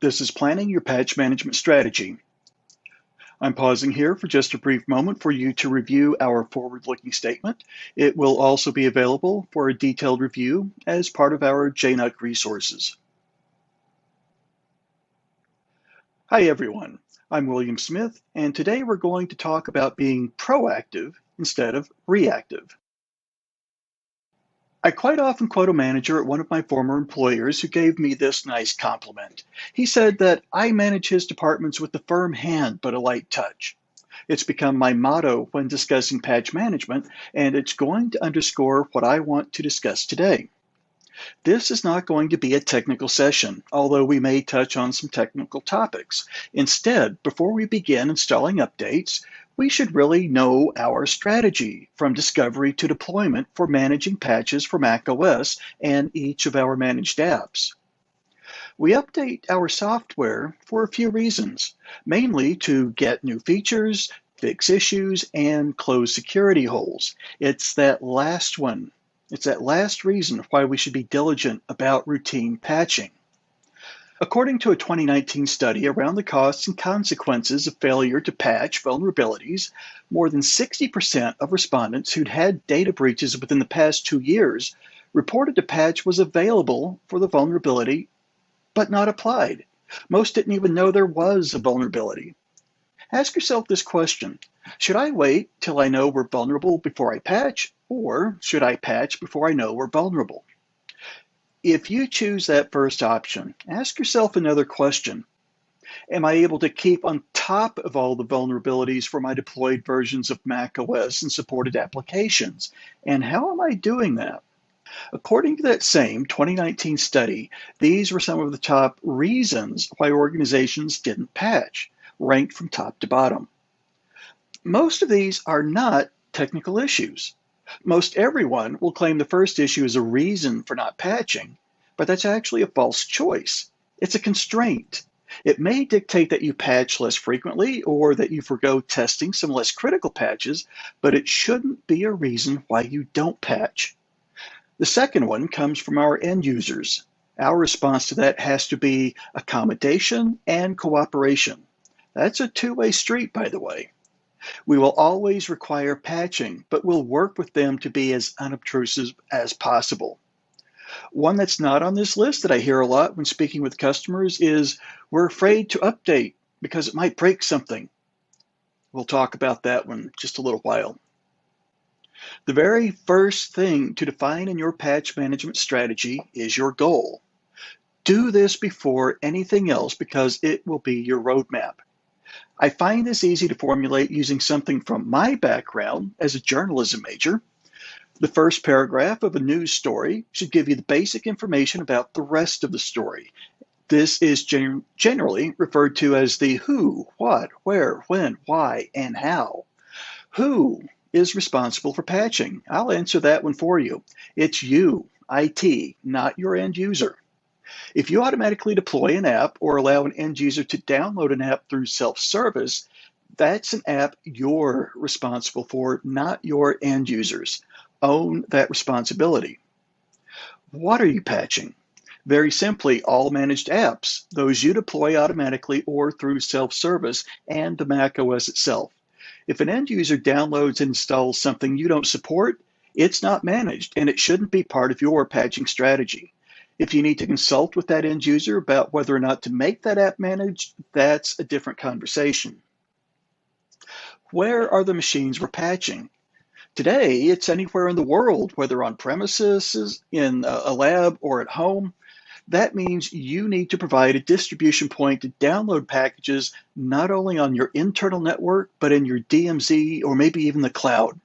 This is planning your patch management strategy. I'm pausing here for just a brief moment for you to review our forward-looking statement. It will also be available for a detailed review as part of our JNUC resources. Hi everyone, I'm William Smith, and today we're going to talk about being proactive instead of reactive. I quite often quote a manager at one of my former employers who gave me this nice compliment. He said that I manage his departments with a firm hand but a light touch. It's become my motto when discussing patch management, and it's going to underscore what I want to discuss today. This is not going to be a technical session, although we may touch on some technical topics. Instead, before we begin installing updates, we should really know our strategy from discovery to deployment for managing patches for macOS and each of our managed apps. We update our software for a few reasons, mainly to get new features, fix issues, and close security holes. It's that last one. It's that last reason why we should be diligent about routine patching. According to a 2019 study around the costs and consequences of failure to patch vulnerabilities, more than 60% of respondents who'd had data breaches within the past 2 years reported a patch was available for the vulnerability but not applied. Most didn't even know there was a vulnerability. Ask yourself this question: should I wait till I know we're vulnerable before I patch, or should I patch before I know we're vulnerable? If you choose that first option, ask yourself another question. Am I able to keep on top of all the vulnerabilities for my deployed versions of macOS and supported applications? And how am I doing that? According to that same 2019 study, these were some of the top reasons why organizations didn't patch, ranked from top to bottom. Most of these are not technical issues. Most everyone will claim the first issue is a reason for not patching, but that's actually a false choice. It's a constraint. It may dictate that you patch less frequently or that you forgo testing some less critical patches, but it shouldn't be a reason why you don't patch. The second one comes from our end users. Our response to that has to be accommodation and cooperation. That's a two-way street, by the way. We will always require patching, but we'll work with them to be as unobtrusive as possible. One that's not on this list that I hear a lot when speaking with customers is we're afraid to update because it might break something. We'll talk about that one in just a little while. The very first thing to define in your patch management strategy is your goal. Do this before anything else because it will be your roadmap. I find this easy to formulate using something from my background as a journalism major. The first paragraph of a news story should give you the basic information about the rest of the story. This is generally referred to as the who, what, where, when, why, and how. Who is responsible for patching? I'll answer that one for you. It's you, IT, not your end user. If you automatically deploy an app or allow an end user to download an app through self-service, that's an app you're responsible for, not your end users. Own that responsibility. What are you patching? Very simply, all managed apps, those you deploy automatically or through self-service, and the macOS itself. If an end user downloads and installs something you don't support, it's not managed and it shouldn't be part of your patching strategy. If you need to consult with that end user about whether or not to make that app managed, that's a different conversation. Where are the machines we're patching? Today, it's anywhere in the world, whether on premises, in a lab, or at home. That means you need to provide a distribution point to download packages not only on your internal network, but in your DMZ or maybe even the cloud.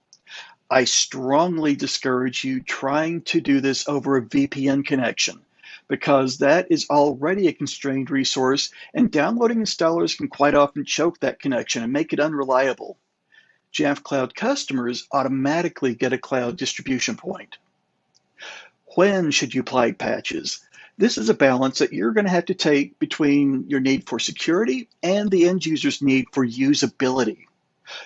I strongly discourage you trying to do this over a VPN connection because that is already a constrained resource, and downloading installers can quite often choke that connection and make it unreliable. Jamf Cloud customers automatically get a cloud distribution point. When should you apply patches? This is a balance that you're going to have to take between your need for security and the end user's need for usability.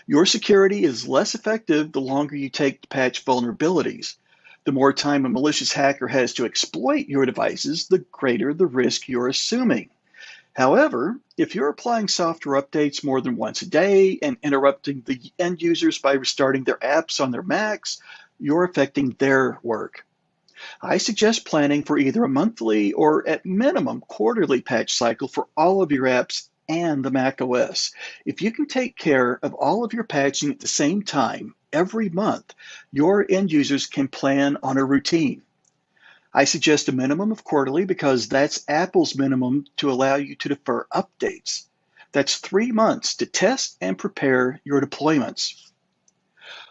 Your security is less effective the longer you take to patch vulnerabilities. The more time a malicious hacker has to exploit your devices, the greater the risk you're assuming. However, if you're applying software updates more than once a day and interrupting the end users by restarting their apps on their Macs, you're affecting their work. I suggest planning for either a monthly or at minimum quarterly patch cycle for all of your apps and the Mac OS. If you can take care of all of your patching at the same time every month, your end users can plan on a routine. I suggest a minimum of quarterly because that's Apple's minimum to allow you to defer updates. That's 3 months to test and prepare your deployments.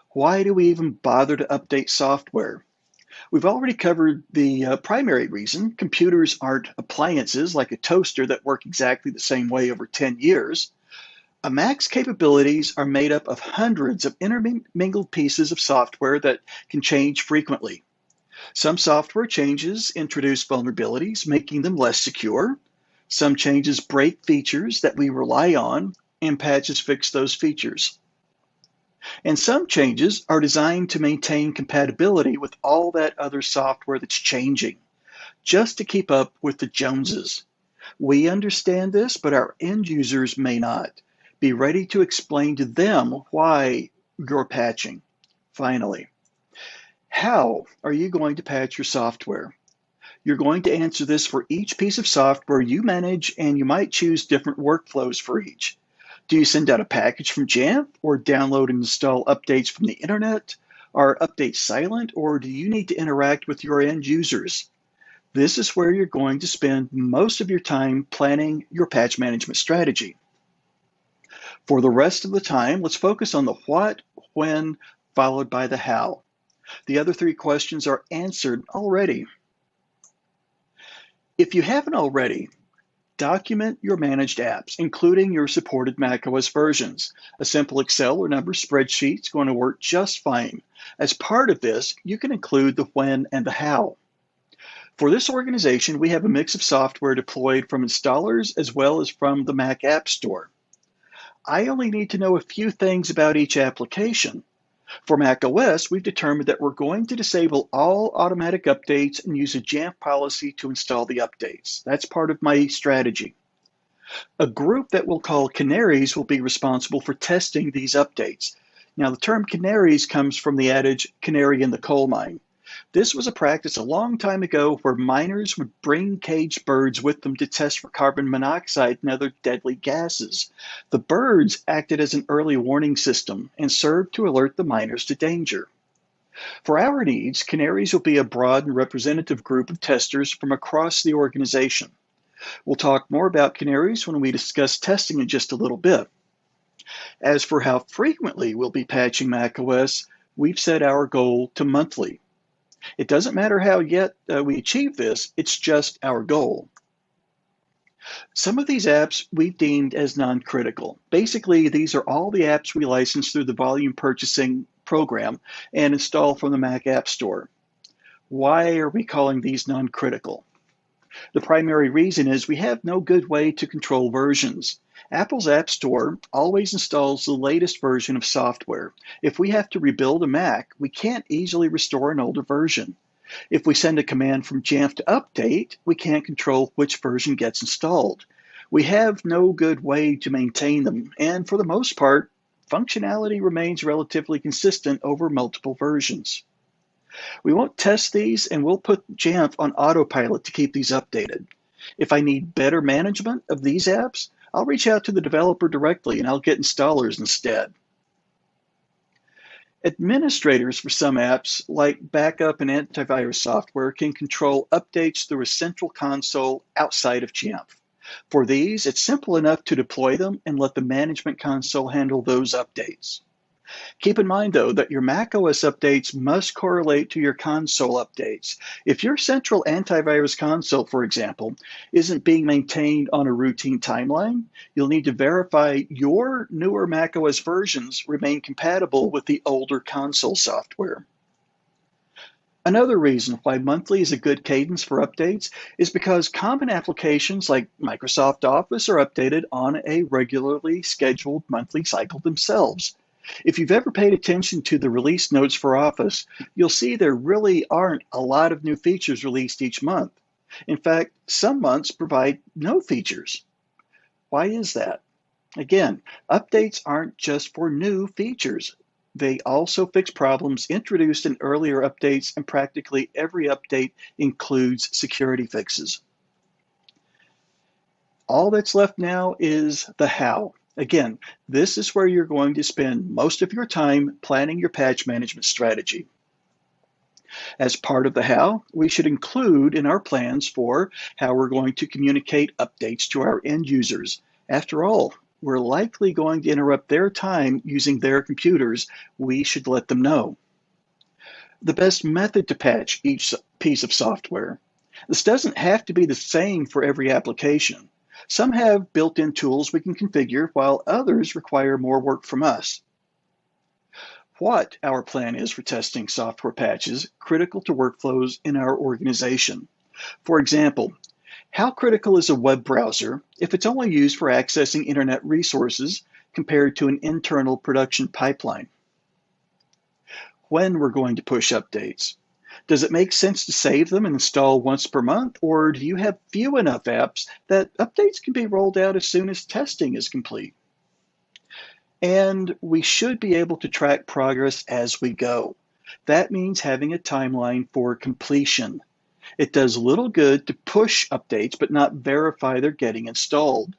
Why do we even bother to update software? We've already covered the primary reason. Computers aren't appliances like a toaster that work exactly the same way over 10 years. A Mac's capabilities are made up of hundreds of intermingled pieces of software that can change frequently. Some software changes introduce vulnerabilities, making them less secure. Some changes break features that we rely on, and patches fix those features. And some changes are designed to maintain compatibility with all that other software that's changing, just to keep up with the Joneses. We understand this, but our end users may not. Be ready to explain to them why you're patching. Finally, how are you going to patch your software? You're going to answer this for each piece of software you manage, and you might choose different workflows for each. Do you send out a package from Jamf or download and install updates from the internet? Are updates silent, or do you need to interact with your end users? This is where you're going to spend most of your time planning your patch management strategy. For the rest of the time, let's focus on the what, when, followed by the how. The other three questions are answered already. If you haven't already, document your managed apps, including your supported macOS versions. A simple Excel or number spreadsheet is going to work just fine. As part of this, you can include the when and the how. For this organization, we have a mix of software deployed from installers as well as from the Mac App Store. I only need to know a few things about each application. For macOS, we've determined that we're going to disable all automatic updates and use a Jamf policy to install the updates. That's part of my strategy. A group that we'll call canaries will be responsible for testing these updates. Now, the term canaries comes from the adage, canary in the coal mine. This was a practice a long time ago where miners would bring caged birds with them to test for carbon monoxide and other deadly gases. The birds acted as an early warning system and served to alert the miners to danger. For our needs, canaries will be a broad and representative group of testers from across the organization. We'll talk more about canaries when we discuss testing in just a little bit. As for how frequently we'll be patching macOS, we've set our goal to monthly. It doesn't matter how yet we achieve this, it's just our goal. Some of these apps we've deemed as non-critical. Basically, these are all the apps we license through the volume purchasing program and install from the Mac App Store. Why are we calling these non-critical? The primary reason is we have no good way to control versions. Apple's App Store always installs the latest version of software. If we have to rebuild a Mac, we can't easily restore an older version. If we send a command from Jamf to update, we can't control which version gets installed. We have no good way to maintain them, and for the most part, functionality remains relatively consistent over multiple versions. We won't test these, and we'll put Jamf on autopilot to keep these updated. If I need better management of these apps, I'll reach out to the developer directly and I'll get installers instead. Administrators for some apps, like backup and antivirus software, can control updates through a central console outside of Jamf. For these, it's simple enough to deploy them and let the management console handle those updates. Keep in mind, though, that your macOS updates must correlate to your console updates. If your central antivirus console, for example, isn't being maintained on a routine timeline, you'll need to verify your newer macOS versions remain compatible with the older console software. Another reason why monthly is a good cadence for updates is because common applications like Microsoft Office are updated on a regularly scheduled monthly cycle themselves. If you've ever paid attention to the release notes for Office, you'll see there really aren't a lot of new features released each month. In fact, some months provide no features. Why is that? Again, updates aren't just for new features. They also fix problems introduced in earlier updates, and practically every update includes security fixes. All that's left now is the how. Again, this is where you're going to spend most of your time planning your patch management strategy. As part of the how, we should include in our plans for how we're going to communicate updates to our end users. After all, we're likely going to interrupt their time using their computers. We should let them know. The best method to patch each piece of software. This doesn't have to be the same for every application. Some have built-in tools we can configure, while others require more work from us. What our plan is for testing software patches critical to workflows in our organization. For example, how critical is a web browser if it's only used for accessing internet resources compared to an internal production pipeline? When we're going to push updates. Does it make sense to save them and install once per month, or do you have few enough apps that updates can be rolled out as soon as testing is complete? And we should be able to track progress as we go. That means having a timeline for completion. It does little good to push updates but not verify they're getting installed.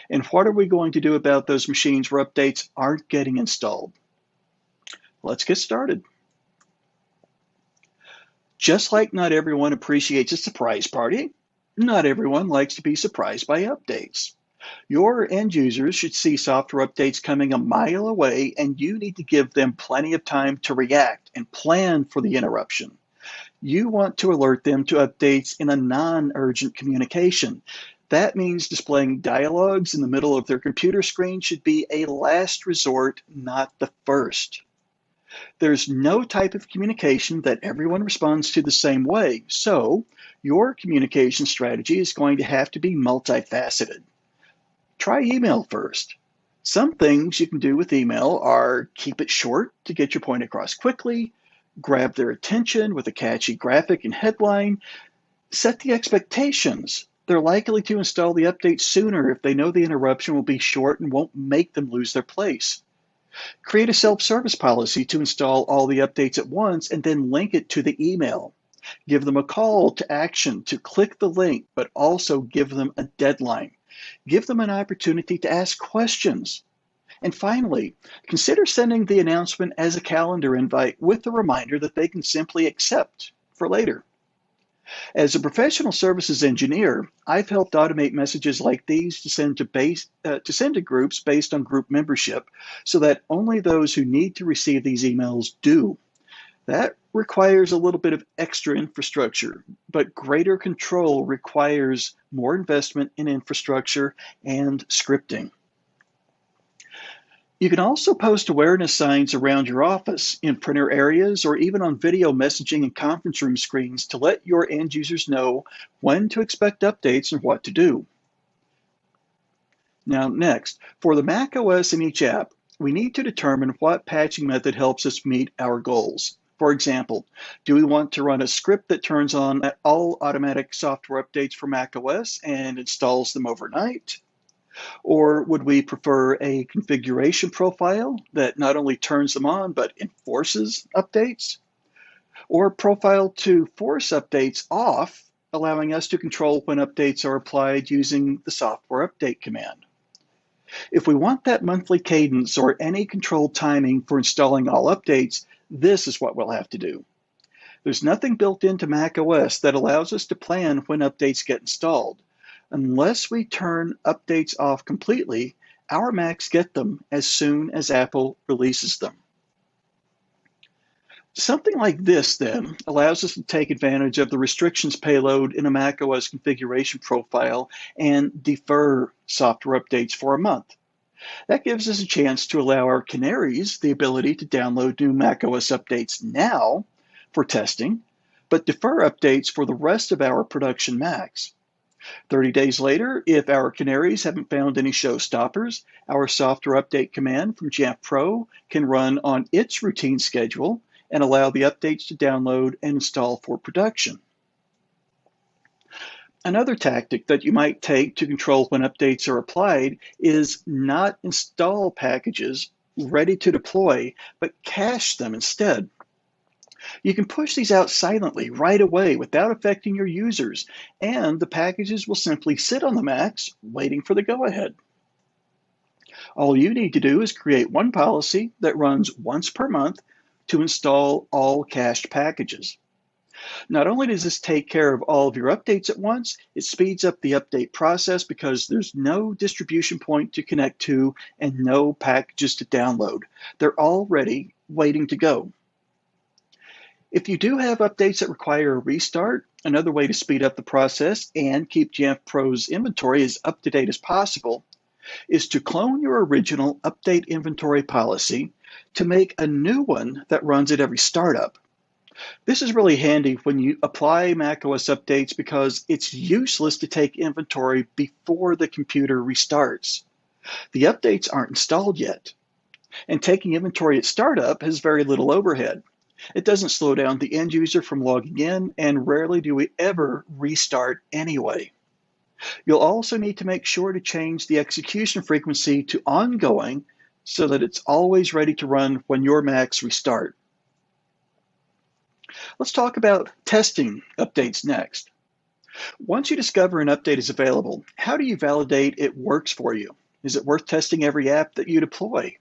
And what are we going to do about those machines where updates aren't getting installed? Let's get started. Just like not everyone appreciates a surprise party, not everyone likes to be surprised by updates. Your end users should see software updates coming a mile away, and you need to give them plenty of time to react and plan for the interruption. You want to alert them to updates in a non-urgent communication. That means displaying dialogues in the middle of their computer screen should be a last resort, not the first. There's no type of communication that everyone responds to the same way, so your communication strategy is going to have to be multifaceted. Try email first. Some things you can do with email are keep it short to get your point across quickly, grab their attention with a catchy graphic and headline, set the expectations. They're likely to install the update sooner if they know the interruption will be short and won't make them lose their place. Create a self-service policy to install all the updates at once and then link it to the email. Give them a call to action to click the link, but also give them a deadline. Give them an opportunity to ask questions. And finally, consider sending the announcement as a calendar invite with a reminder that they can simply accept for later. As a professional services engineer, I've helped automate messages like these to send to groups based on group membership so that only those who need to receive these emails do. That requires a little bit of extra infrastructure, but greater control requires more investment in infrastructure and scripting. You can also post awareness signs around your office, in printer areas, or even on video messaging and conference room screens to let your end users know when to expect updates and what to do. Now next, for the Mac OS in each app, we need to determine what patching method helps us meet our goals. For example, do we want to run a script that turns on all automatic software updates for Mac OS and installs them overnight? Or would we prefer a configuration profile that not only turns them on, but enforces updates? Or a profile to force updates off, allowing us to control when updates are applied using the software update command? If we want that monthly cadence or any controlled timing for installing all updates, this is what we'll have to do. There's nothing built into Mac OS that allows us to plan when updates get installed. Unless we turn updates off completely, our Macs get them as soon as Apple releases them. Something like this, then, allows us to take advantage of the restrictions payload in a macOS configuration profile and defer software updates for a month. That gives us a chance to allow our canaries the ability to download new macOS updates now for testing, but defer updates for the rest of our production Macs. 30 days later, if our canaries haven't found any showstoppers, our software update command from Jamf Pro can run on its routine schedule and allow the updates to download and install for production. Another tactic that you might take to control when updates are applied is not install packages ready to deploy, but cache them instead. You can push these out silently right away without affecting your users, and the packages will simply sit on the Macs waiting for the go-ahead. All you need to do is create one policy that runs once per month to install all cached packages. Not only does this take care of all of your updates at once, it speeds up the update process because there's no distribution point to connect to and no packages to download. They're all ready, waiting to go. If you do have updates that require a restart, another way to speed up the process and keep Jamf Pro's inventory as up to date as possible is to clone your original update inventory policy to make a new one that runs at every startup. This is really handy when you apply macOS updates because it's useless to take inventory before the computer restarts. The updates aren't installed yet, and taking inventory at startup has very little overhead. It doesn't slow down the end user from logging in, and rarely do we ever restart anyway. You'll also need to make sure to change the execution frequency to ongoing so that it's always ready to run when your Macs restart. Let's talk about testing updates next. Once you discover an update is available, how do you validate it works for you? Is it worth testing every app that you deploy?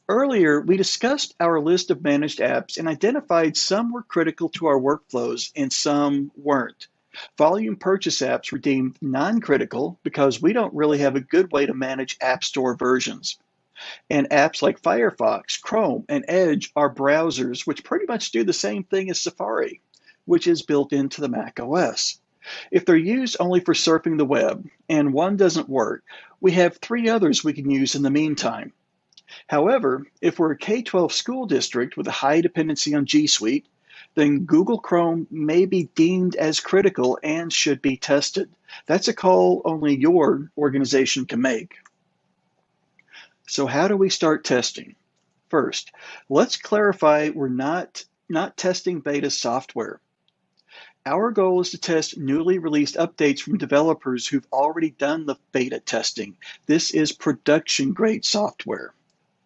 Earlier, we discussed our list of managed apps and identified some were critical to our workflows and some weren't. Volume purchase apps were deemed non-critical because we don't really have a good way to manage App Store versions. And apps like Firefox, Chrome, and Edge are browsers which pretty much do the same thing as Safari, which is built into the Mac OS. If they're used only for surfing the web and one doesn't work, we have 3 others we can use in the meantime. However, if we're a K-12 school district with a high dependency on G Suite, then Google Chrome may be deemed as critical and should be tested. That's a call only your organization can make. So how do we start testing? First, let's clarify we're not testing beta software. Our goal is to test newly released updates from developers who've already done the beta testing. This is production-grade software.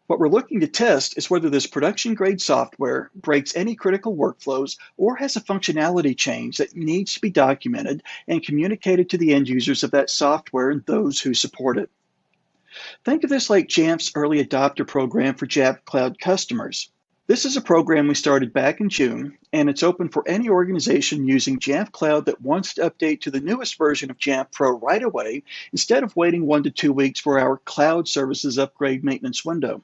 What we're looking to test is whether this production-grade software breaks any critical workflows or has a functionality change that needs to be documented and communicated to the end users of that software and those who support it. Think of this like Jamf's early adopter program for Jamf Cloud customers. This is a program we started back in June, and it's open for any organization using Jamf Cloud that wants to update to the newest version of Jamf Pro right away, instead of waiting 1 to 2 weeks for our cloud services upgrade maintenance window.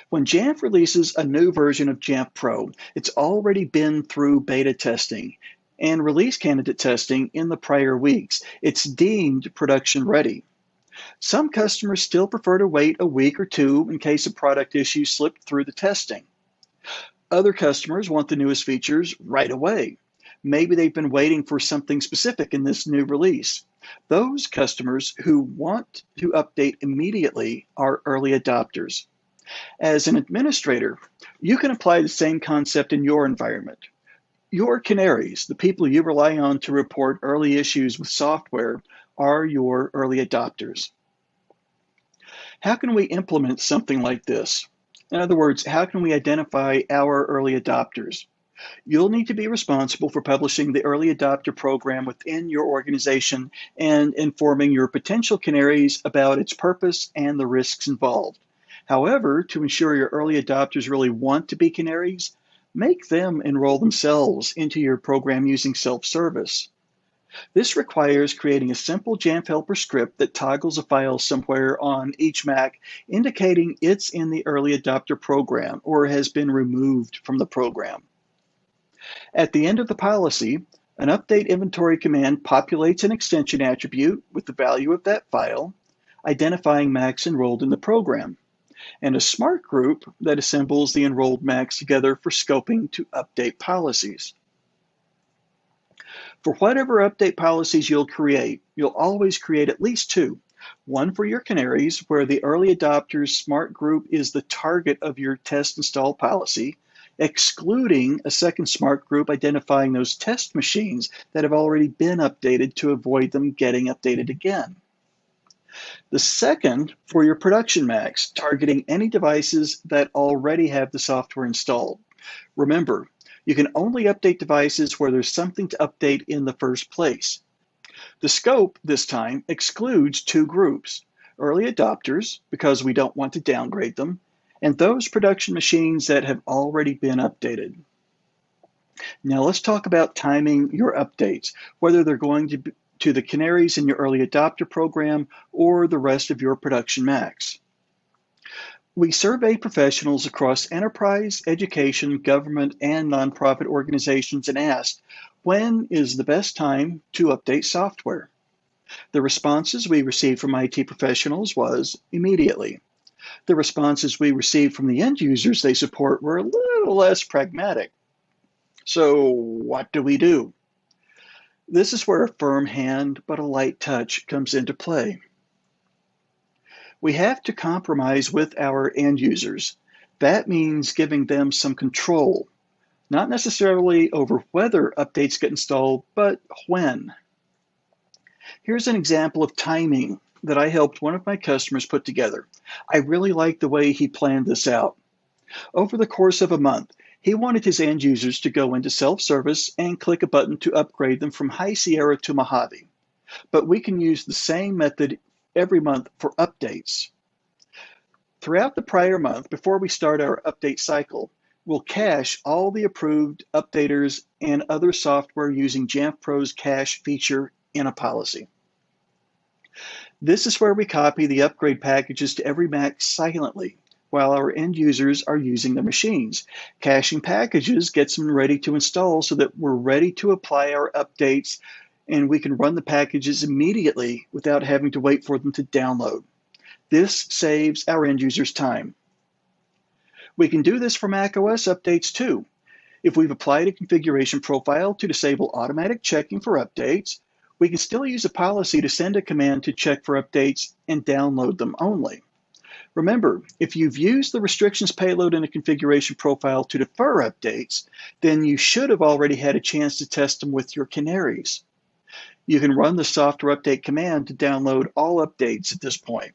When Jamf releases a new version of Jamf Pro, it's already been through beta testing and release candidate testing in the prior weeks. It's deemed production ready. Some customers still prefer to wait a week or 2 in case a product issue slipped through the testing. Other customers want the newest features right away. Maybe they've been waiting for something specific in this new release. Those customers who want to update immediately are early adopters. As an administrator, you can apply the same concept in your environment. Your canaries, the people you rely on to report early issues with software, are your early adopters. How can we implement something like this? In other words, how can we identify our early adopters? You'll need to be responsible for publishing the early adopter program within your organization and informing your potential canaries about its purpose and the risks involved. However, to ensure your early adopters really want to be canaries, make them enroll themselves into your program using self-service. This requires creating a simple Jamf helper script that toggles a file somewhere on each Mac, indicating it's in the early adopter program or has been removed from the program. At the end of the policy, an update inventory command populates an extension attribute with the value of that file, identifying Macs enrolled in the program, and a smart group that assembles the enrolled Macs together for scoping to update policies. For whatever update policies you'll create, you'll always create at least 2. One for your canaries, where the early adopters smart group is the target of your test install policy, excluding a second smart group identifying those test machines that have already been updated to avoid them getting updated again. The second for your production Macs, targeting any devices that already have the software installed. Remember, you can only update devices where there's something to update in the first place. The scope this time excludes two groups: early adopters, because we don't want to downgrade them, and those production machines that have already been updated. Now let's talk about timing your updates, whether they're going to the canaries in your early adopter program or the rest of your production Macs. We surveyed professionals across enterprise, education, government, and nonprofit organizations and asked, when is the best time to update software? The responses we received from IT professionals was immediately. The responses we received from the end users they support were a little less pragmatic. So what do we do? This is where a firm hand but a light touch comes into play. We have to compromise with our end users. That means giving them some control, not necessarily over whether updates get installed, but when. Here's an example of timing that I helped one of my customers put together. I really like the way he planned this out. Over the course of a month, he wanted his end users to go into self-service and click a button to upgrade them from High Sierra to Mojave. But we can use the same method every month for updates. Throughout the prior month, before we start our update cycle, we'll cache all the approved updaters and other software using Jamf Pro's cache feature in a policy. This is where we copy the upgrade packages to every Mac silently while our end users are using the machines. Caching packages gets them ready to install so that we're ready to apply our updates and we can run the packages immediately without having to wait for them to download. This saves our end users time. We can do this for macOS updates too. If we've applied a configuration profile to disable automatic checking for updates, we can still use a policy to send a command to check for updates and download them only. Remember, if you've used the restrictions payload in a configuration profile to defer updates, then you should have already had a chance to test them with your canaries. You can run the software update command to download all updates at this point.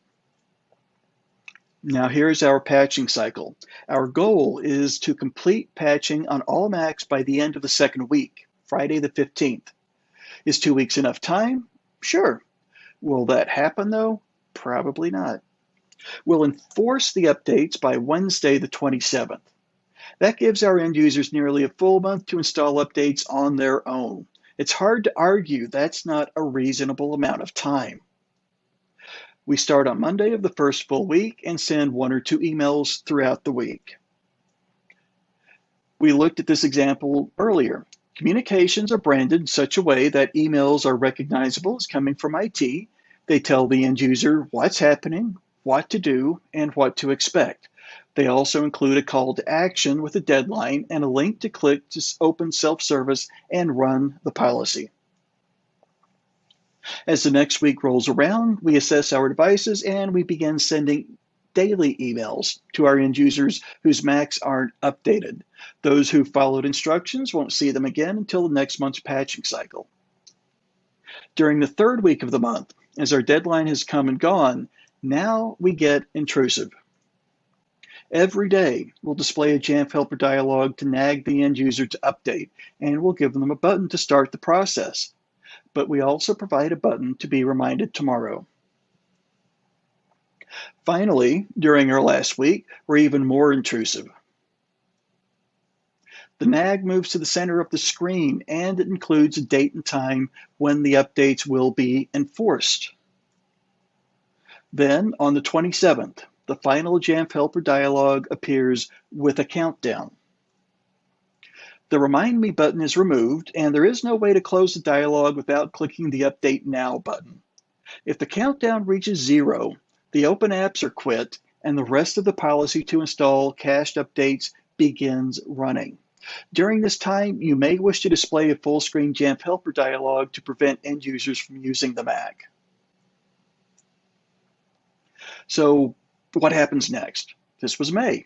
Now here's our patching cycle. Our goal is to complete patching on all Macs by the end of the second week, Friday the 15th. Is 2 weeks enough time? Sure. Will that happen though? Probably not. We'll enforce the updates by Wednesday the 27th. That gives our end users nearly a full month to install updates on their own. It's hard to argue that's not a reasonable amount of time. We start on Monday of the first full week and send 1 or 2 emails throughout the week. We looked at this example earlier. Communications are branded in such a way that emails are recognizable as coming from IT. They tell the end user what's happening, what to do, and what to expect. They also include a call to action with a deadline and a link to click to open self-service and run the policy. As the next week rolls around, we assess our devices and we begin sending daily emails to our end users whose Macs aren't updated. Those who followed instructions won't see them again until the next month's patching cycle. During the third week of the month, as our deadline has come and gone, now we get intrusive. Every day, we'll display a Jamf Helper dialog to nag the end user to update, and we'll give them a button to start the process. But we also provide a button to be reminded tomorrow. Finally, during our last week, we're even more intrusive. The nag moves to the center of the screen, and it includes a date and time when the updates will be enforced. Then, on the 27th, the final Jamf Helper dialog appears with a countdown. The Remind Me button is removed, and there is no way to close the dialog without clicking the Update Now button. If the countdown reaches 0, the open apps are quit, and the rest of the policy to install cached updates begins running. During this time, you may wish to display a full-screen Jamf Helper dialog to prevent end users from using the Mac. So what happens next? This was May.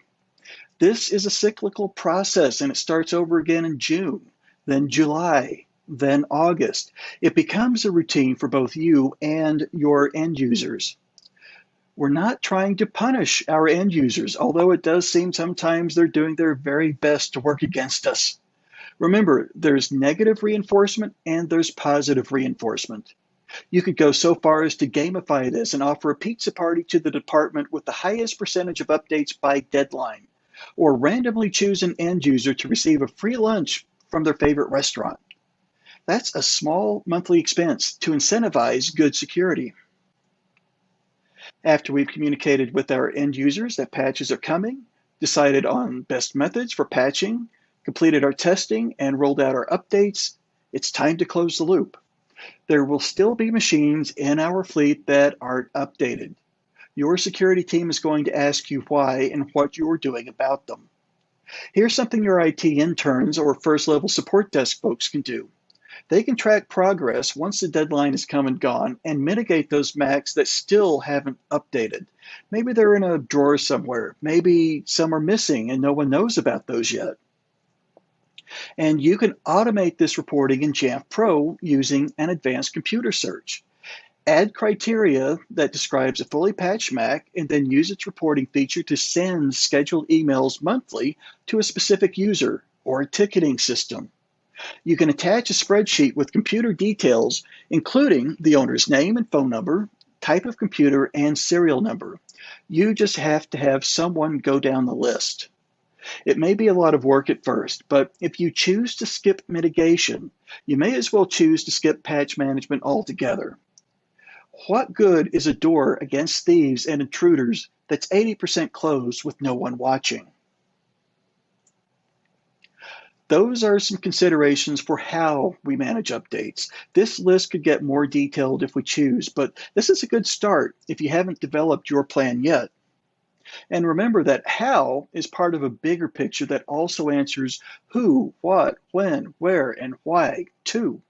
This is a cyclical process and it starts over again in June, then July, then August. It becomes a routine for both you and your end users. We're not trying to punish our end users, although it does seem sometimes they're doing their very best to work against us. Remember, there's negative reinforcement and there's positive reinforcement. You could go so far as to gamify this and offer a pizza party to the department with the highest percentage of updates by deadline, or randomly choose an end user to receive a free lunch from their favorite restaurant. That's a small monthly expense to incentivize good security. After we've communicated with our end users that patches are coming, decided on best methods for patching, completed our testing, and rolled out our updates, it's time to close the loop. There will still be machines in our fleet that aren't updated. Your security team is going to ask you why and what you're doing about them. Here's something your IT interns or first level support desk folks can do. They can track progress once the deadline is come and gone and mitigate those Macs that still haven't updated. Maybe they're in a drawer somewhere. Maybe some are missing and no one knows about those yet. And you can automate this reporting in Jamf Pro using an advanced computer search. Add criteria that describes a fully patched Mac and then use its reporting feature to send scheduled emails monthly to a specific user or a ticketing system. You can attach a spreadsheet with computer details, including the owner's name and phone number, type of computer, and serial number. You just have to have someone go down the list. It may be a lot of work at first, but if you choose to skip mitigation, you may as well choose to skip patch management altogether. What good is a door against thieves and intruders that's 80% closed with no one watching? Those are some considerations for how we manage updates. This list could get more detailed if we choose, but this is a good start if you haven't developed your plan yet. And remember that how is part of a bigger picture that also answers who, what, when, where, and why too.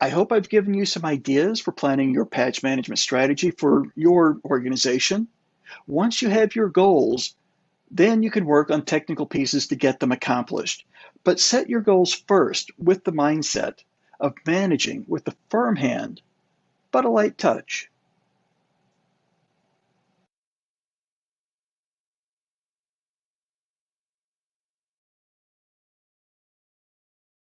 I hope I've given you some ideas for planning your patch management strategy for your organization. Once you have your goals, then you can work on technical pieces to get them accomplished. But set your goals first with the mindset of managing with a firm hand, but a light touch.